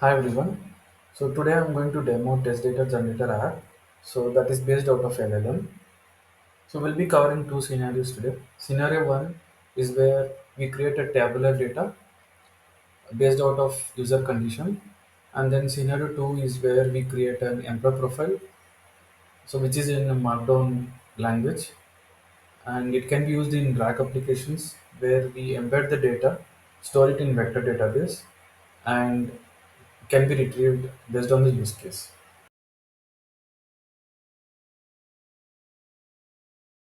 Hi everyone. So today I'm going to demo test data generator app. So that is based out of LLM. So we'll be covering two scenarios today. Scenario one is where we create a tabular data based out of user condition, and then scenario two is where we create an employee profile, so which is in a Markdown language, and it can be used in RAG applications where we embed the data, store it in vector database, and can be retrieved based on the use case.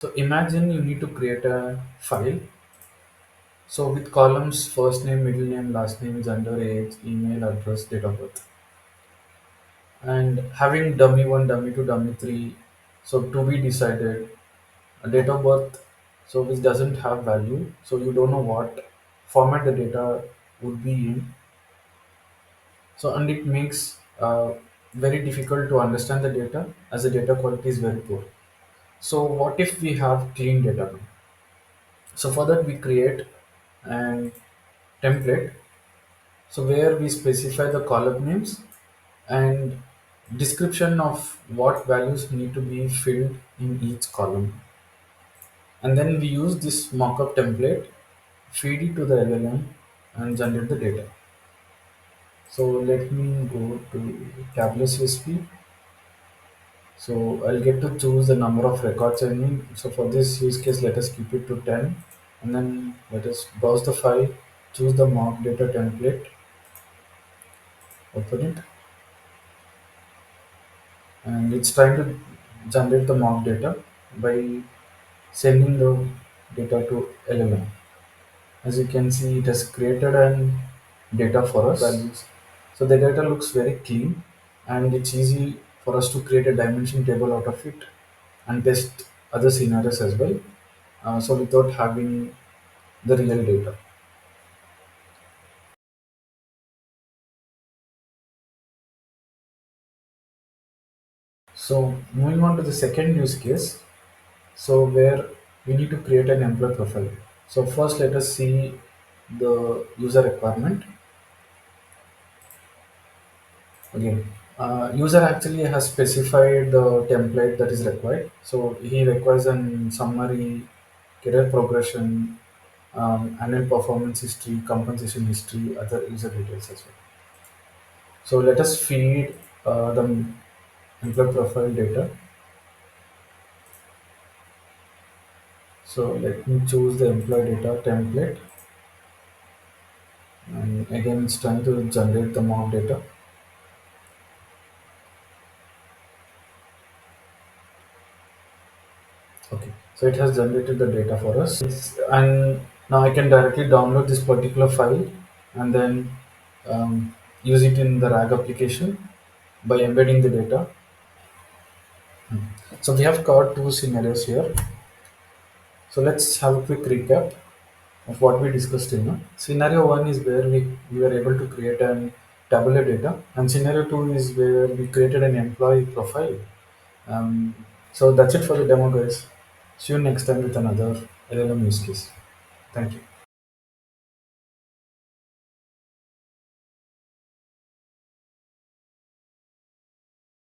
So imagine you need to create a file. So with columns first name, middle name, last name, gender, age, email address, date of birth, and having dummy one, dummy two, dummy three. So to be decided, a date of birth. So which doesn't have value. So you don't know what format the data would be in. So and it makes very difficult to understand the data as the data quality is very poor. So what if we have clean data now? So for that we create an template, so where we specify the column names and description of what values need to be filled in each column, and then we use this mockup template, feed it to the LLM, and generate the data. So let me go to tablets recipe. So I'll get to choose the number of records I need. So for this use case, let us keep it to 10, and then let us browse the file, choose the mock data template, open it, and it's trying to generate the mock data by sending the data to LLM. As you can see, it has created an data for us values. So the data looks very clean, and it's easy for us to create a dimension table out of it and test other scenarios as well. So without having the real data. So moving on to the second use case, so where we need to create an employee profile. So first let us see the user requirement. Again, user actually has specified the template that is required. So he requires an summary, career progression, annual performance history, compensation history, other user details as well. So let us feed the employee profile data. So let me choose the employee data template, and again it's trying to generate the mock data. Okay, so it has generated the data for us, and now I can directly download this particular file and then use it in the RAG application by embedding the data. So we have covered two scenarios here. So let's have a quick recap of what we discussed in now. Scenario one is where we were able to create an tabular data, and scenario two is where we created an employee profile. Um, so that's it for the demo, guys. See you next time with another LLM use case. Thank you.